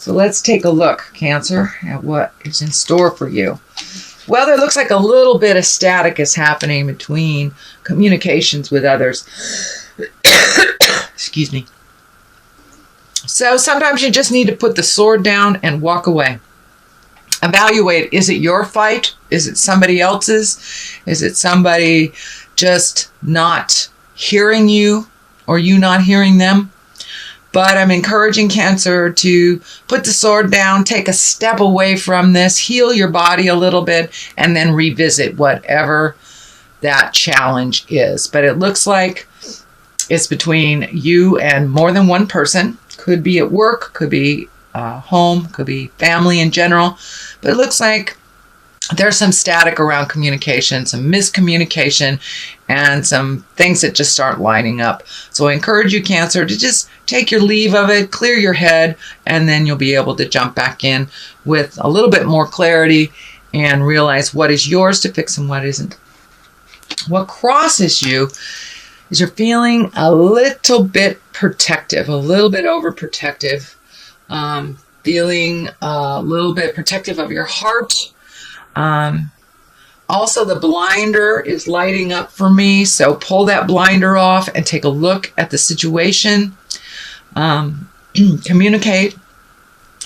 So let's take a look, Cancer, at what is in store for you. Well, there looks like a little bit of static is happening between communications with others. Excuse me. So sometimes you just need to put the sword down and walk away. Evaluate, is it your fight? Is it somebody else's? Is it somebody just not hearing you or you not hearing them? But I'm encouraging Cancer to put the sword down, take a step away from this, heal your body a little bit, and then revisit whatever that challenge is. But it looks like it's between you and more than one person. Could be at work, could be home, could be family in general. But it looks like there's some static around communication, some miscommunication, and some things that just aren't lining up. So I encourage you, Cancer, to just take your leave of it, clear your head, and then you'll be able to jump back in with a little bit more clarity and realize what is yours to fix and what isn't. What crosses you is you're feeling a little bit protective, a little bit overprotective, feeling a little bit protective of your heart. Also, the blinder is lighting up for me, so pull that blinder off and take a look at the situation. Communicate,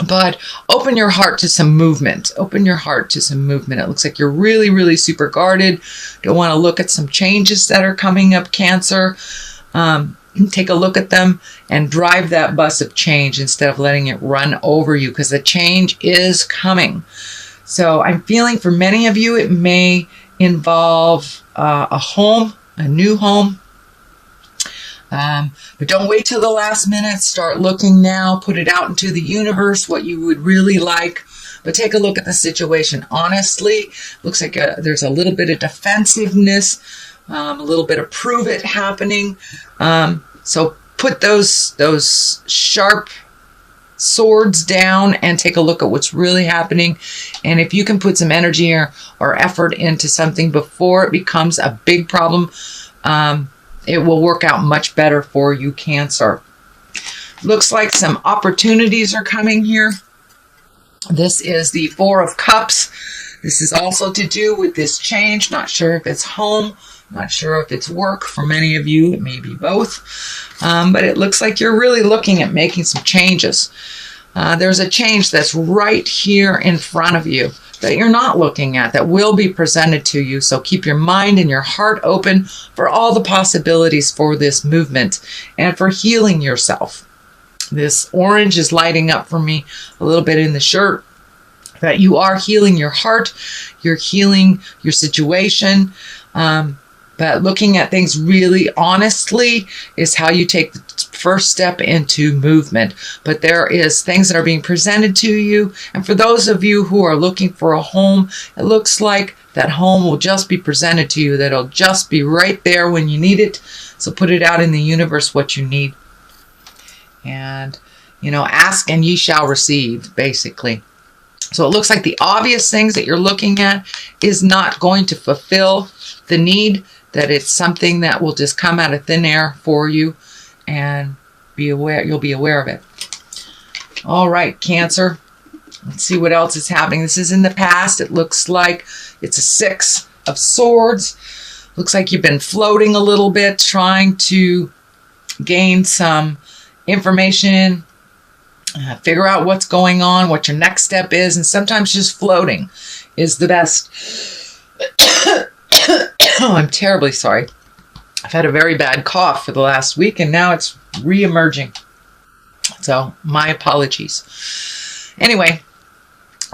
but open your heart to some movement. Open your heart to some movement. It looks like you're really, really super guarded. Don't want to look at some changes that are coming up, Cancer. Take a look at them and drive that bus of change instead of letting it run over you, because the change is coming. So I'm feeling for many of you, it may involve a home, a new home. But don't wait till the last minute. Start looking now. Put it out into the universe, what you would really like. But take a look at the situation. Honestly, looks like there's a little bit of defensiveness, a little bit of prove it happening. So put those sharp swords down and take a look at what's really happening. And if you can put some energy or effort into something before it becomes a big problem, it will work out much better for you, Cancer. Looks like some opportunities are coming here. This is the Four of Cups. This is also to do with this change. Not sure if it's home, not sure if it's work. For many of you, it may be both. But it looks like you're really looking at making some changes. There's a change that's right here in front of you that you're not looking at, that will be presented to you. So keep your mind and your heart open for all the possibilities for this movement and for healing yourself. This orange is lighting up for me a little bit in the shirt, that you are healing your heart, you're healing your situation. But looking at things really honestly is how you take the first step into movement. But there is things that are being presented to you. And for those of you who are looking for a home, it looks like that home will just be presented to you, that it'll just be right there when you need it. So put it out in the universe what you need. And, ask and ye shall receive, basically. So it looks like the obvious things that you're looking at is not going to fulfill the need, that it's something that will just come out of thin air for you, and you'll be aware of it. All right, Cancer. Let's see what else is happening. This is in the past. It looks like it's a Six of Swords. Looks like you've been floating a little bit, trying to gain some information, figure out what's going on, what your next step is, and sometimes just floating is the best. Oh, I'm terribly sorry. I've had a very bad cough for the last week, and now it's re-emerging. So my apologies. Anyway,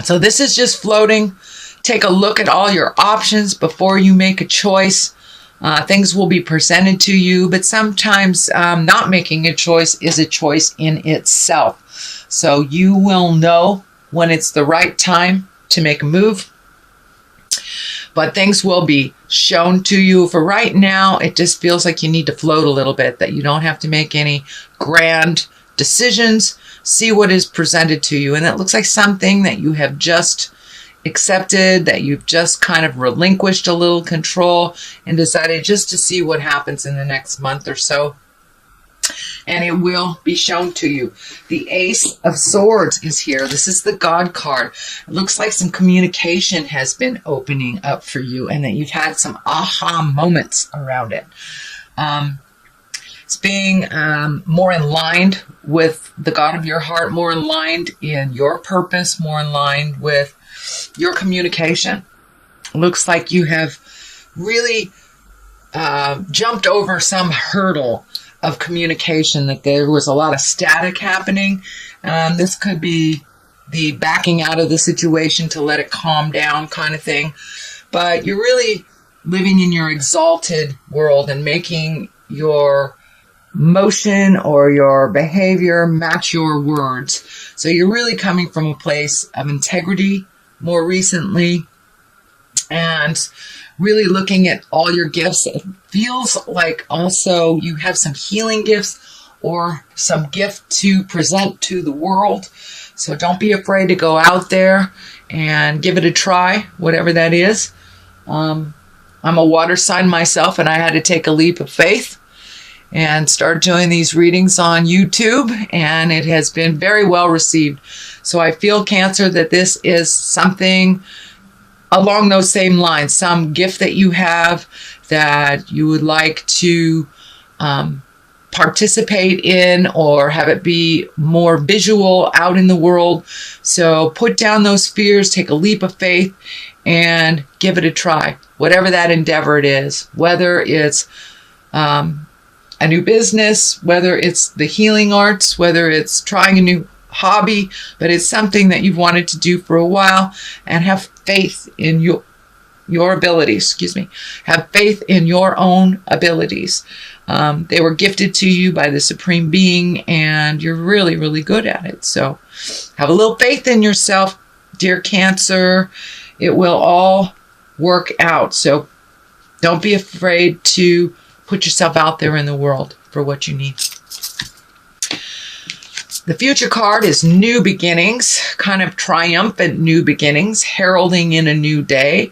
so this is just floating. Take a look at all your options before you make a choice. Things will be presented to you, but sometimes not making a choice is a choice in itself. So you will know when it's the right time to make a move. But things will be shown to you. For right now, it just feels like you need to float a little bit, that you don't have to make any grand decisions. See what is presented to you. And it looks like something that you have just accepted, that you've just kind of relinquished a little control and decided just to see what happens in the next month or so. and it will be shown to you. The Ace of Swords is here. This is the God card. It looks like some communication has been opening up for you and that you've had some aha moments around it. It's being more in line with the God of your heart, more in line in your purpose, more in line with your communication. It looks like you have really jumped over some hurdle of communication, that there was a lot of static happening. This could be the backing out of the situation to let it calm down kind of thing. But you're really living in your exalted world and making your motion or your behavior match your words. So you're really coming from a place of integrity more recently, and really looking at all your gifts. It feels like also you have some healing gifts or some gift to present to the world. So don't be afraid to go out there and give it a try, whatever that is. I'm a water sign myself, and I had to take a leap of faith and start doing these readings on YouTube, and it has been very well received. So I feel, Cancer, that this is something along those same lines, some gift that you have that you would like to participate in or have it be more visual out in the world. So put down those fears, take a leap of faith, and give it a try, whatever that endeavor it is, whether it's a new business, whether it's the healing arts, whether it's trying a new hobby, but it's something that you've wanted to do for a while, and have faith in your abilities. Have faith in your own abilities. They were gifted to you by the Supreme Being, and you're really, really good at it. So have a little faith in yourself, dear Cancer. It will all work out. So don't be afraid to put yourself out there in the world for what you need. The future card is new beginnings, kind of triumphant new beginnings, heralding in a new day,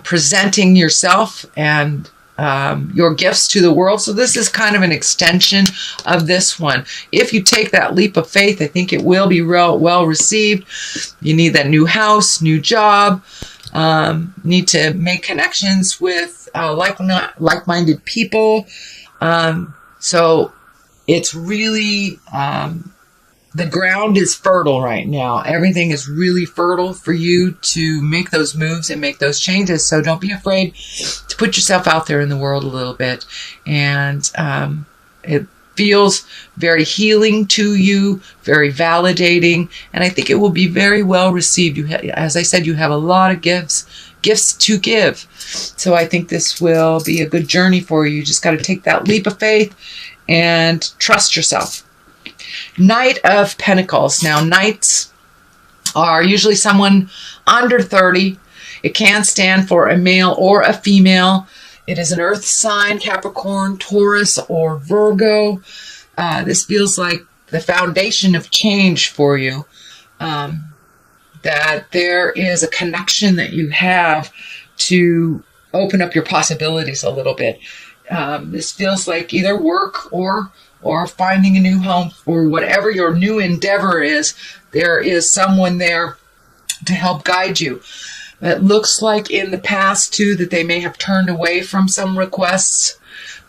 presenting yourself and your gifts to the world. So this is kind of an extension of this one. If you take that leap of faith, I think it will be well received. You need that new house, new job, need to make connections with like-minded people. So it's really... the ground is fertile right now. Everything is really fertile for you to make those moves and make those changes. So don't be afraid to put yourself out there in the world a little bit. And it feels very healing to you, very validating. And I think it will be very well received. As I said, you have a lot of gifts to give. So I think this will be a good journey for you. You just got to take that leap of faith and trust yourself. Knight of Pentacles. Now, knights are usually someone under 30. It can stand for a male or a female. It is an earth sign, Capricorn, Taurus, or Virgo. This feels like the foundation of change for you. That there is a connection that you have to open up your possibilities a little bit. This feels like either work or finding a new home, or whatever your new endeavor is. There is someone there to help guide you. It looks like in the past too that they may have turned away from some requests,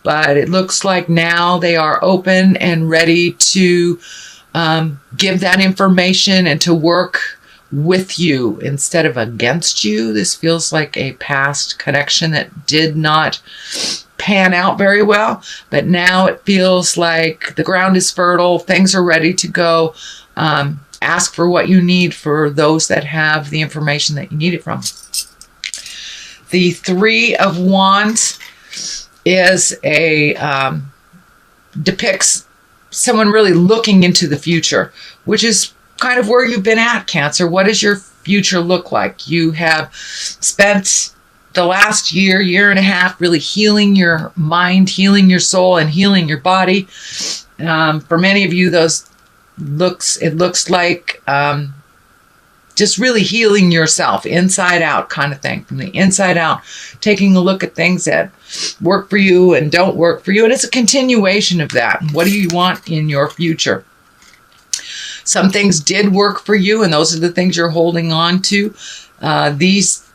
but it looks like now they are open and ready to give that information and to work with you instead of against you. This feels like a past connection that did not pan out very well, but now it feels like the ground is fertile, things are ready to go. Ask for what you need for those that have the information that you need it from. The Three of Wands is depicts someone really looking into the future, which is kind of where you've been at, Cancer. What does your future look like? You have spent the last year and a half really healing your mind, healing your soul, and healing your body. For many of you, it looks like just really healing yourself inside out kind of thing, from the inside out, taking a look at things that work for you and don't work for you. And it's a continuation of that. What do you want in your future? Some things did work for you, and those are the things you're holding on to. These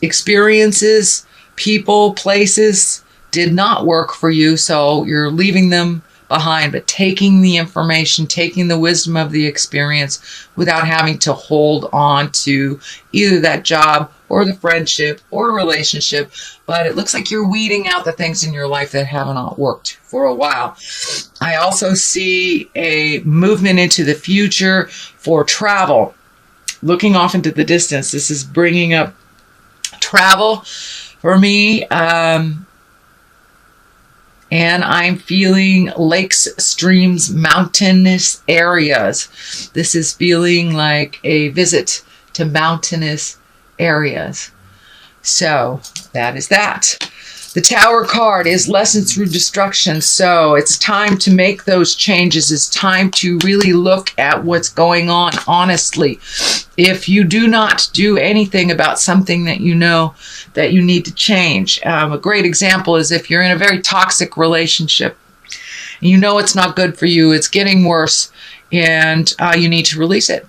experiences, people, places did not work for you, so you're leaving them behind, but taking the information, taking the wisdom of the experience without having to hold on to either that job or the friendship or relationship. But it looks like you're weeding out the things in your life that have not worked for a while. I also see a movement into the future for travel, looking off into the distance. This is bringing up travel for me. And I'm feeling lakes, streams, mountainous areas. This is feeling like a visit to mountainous areas. So that is that. The Tower card is lessons through destruction. So it's time to make those changes. It's time to really look at what's going on honestly. If you do not do anything about something that you know that you need to change. A great example is if you're in a very toxic relationship, you know it's not good for you, it's getting worse, and you need to release it.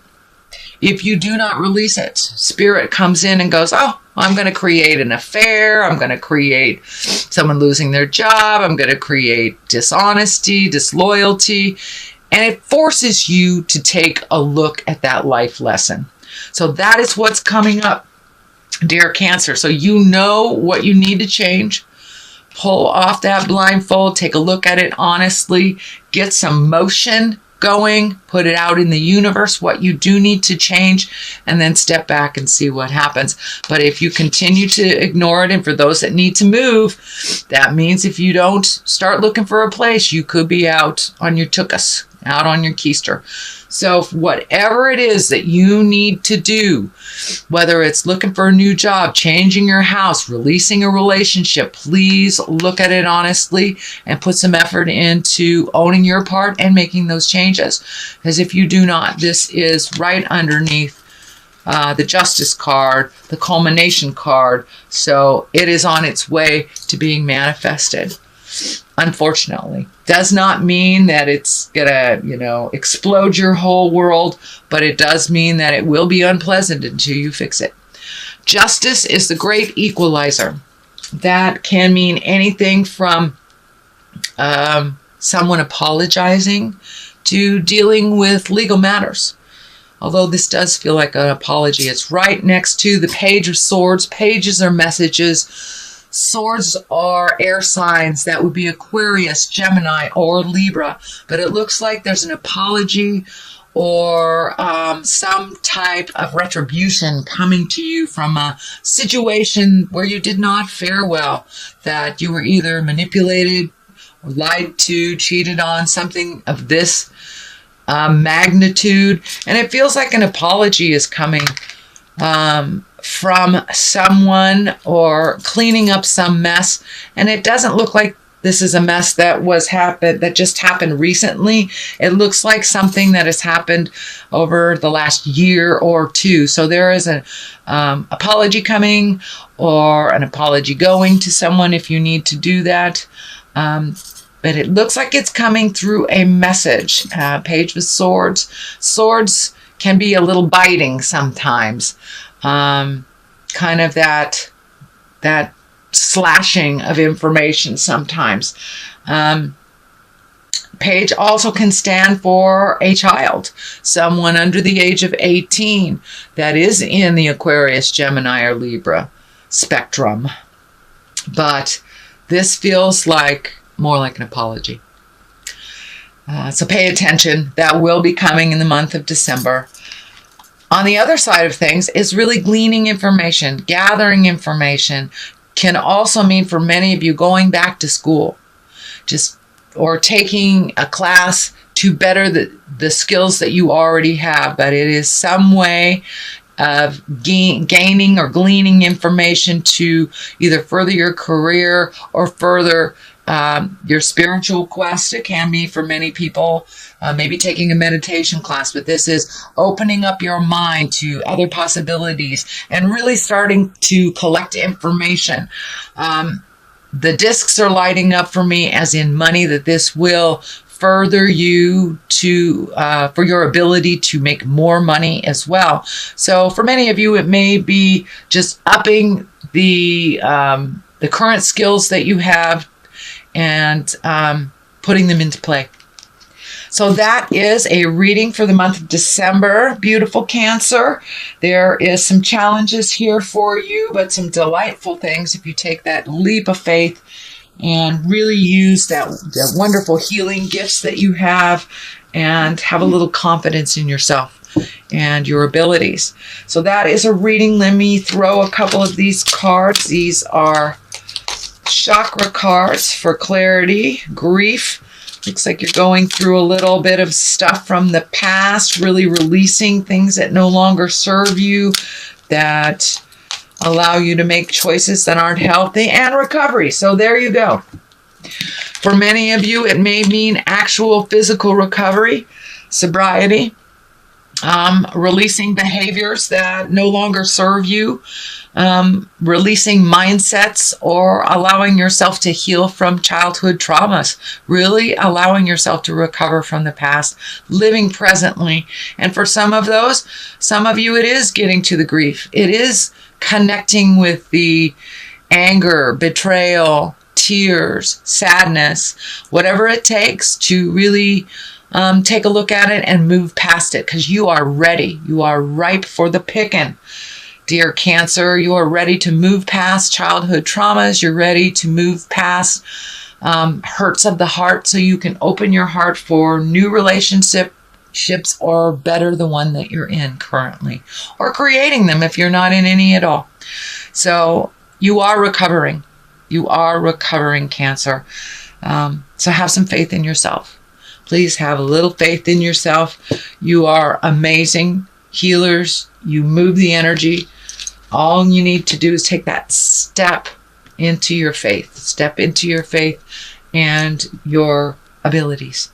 If you do not release it, spirit comes in and goes, oh, I'm going to create an affair. I'm going to create someone losing their job. I'm going to create dishonesty, disloyalty. And it forces you to take a look at that life lesson. So that is what's coming up, dear Cancer. So you know what you need to change. Pull off that blindfold. Take a look at it honestly. Get some motion going, put it out in the universe, what you do need to change, and then step back and see what happens. But if you continue to ignore it, and for those that need to move, that means if you don't start looking for a place, you could be out on your tuchus, out on your keister. So whatever it is that you need to do, whether it's looking for a new job, changing your house, releasing a relationship, please look at it honestly and put some effort into owning your part and making those changes. Because if you do not, this is right underneath the Justice card, the Culmination card. So it is on its way to being manifested. Unfortunately, does not mean that it's gonna, explode your whole world, but it does mean that it will be unpleasant until you fix it. Justice is the great equalizer. That can mean anything from someone apologizing to dealing with legal matters. Although this does feel like an apology. It's right next to the Page of Swords. Pages are messages. Swords are air signs. That would be Aquarius, Gemini, or Libra. But it looks like there's an apology or some type of retribution coming to you from a situation where you did not fare well, that you were either manipulated or lied to, cheated on, something of this magnitude. And it feels like an apology is coming from someone or cleaning up some mess. And it doesn't look like this is a mess that just happened recently. It looks like something that has happened over the last year or two. So there is an apology coming or an apology going to someone if you need to do that. But it looks like it's coming through a message. Page of Swords. Swords can be a little biting sometimes. Kind of that slashing of information sometimes. Page also can stand for a child, someone under the age of 18 that is in the Aquarius, Gemini, or Libra spectrum. But this feels like more like an apology. So pay attention. That will be coming in the month of December. On the other side of things is really gleaning information, gathering information. Can also mean for many of you going back to school, or taking a class to better the skills that you already have. But it is some way of gaining or gleaning information to either further your career or further your spiritual quest. It can be for many people, maybe taking a meditation class, but this is opening up your mind to other possibilities and really starting to collect information. The discs are lighting up for me as in money, that this will further you to for your ability to make more money as well. So for many of you, it may be just upping the current skills that you have and putting them into play. So that is a reading for the month of December. Beautiful Cancer. There is some challenges here for you, but some delightful things if you take that leap of faith and really use that wonderful healing gifts that you have and have a little confidence in yourself and your abilities. So that is a reading. Let me throw a couple of these cards. These are chakra cards for clarity, grief. Looks like you're going through a little bit of stuff from the past, really releasing things that no longer serve you, that allow you to make choices that aren't healthy, and recovery. So there you go. For many of you, it may mean actual physical recovery, sobriety, releasing behaviors that no longer serve you, releasing mindsets, or allowing yourself to heal from childhood traumas, really allowing yourself to recover from the past, living presently. And for some of you, it is getting to the grief. It is connecting with the anger, betrayal, tears, sadness, whatever it takes to really take a look at it and move past it, because you are ready. You are ripe for the picking. Dear Cancer, you are ready to move past childhood traumas. You're ready to move past hurts of the heart, so you can open your heart for new relationships, or better the one that you're in currently, or creating them if you're not in any at all. So you are recovering. You are recovering, Cancer. So have some faith in yourself. Please have a little faith in yourself. You are amazing healers. You move the energy. All you need to do is take that step into your faith. Step into your faith and your abilities.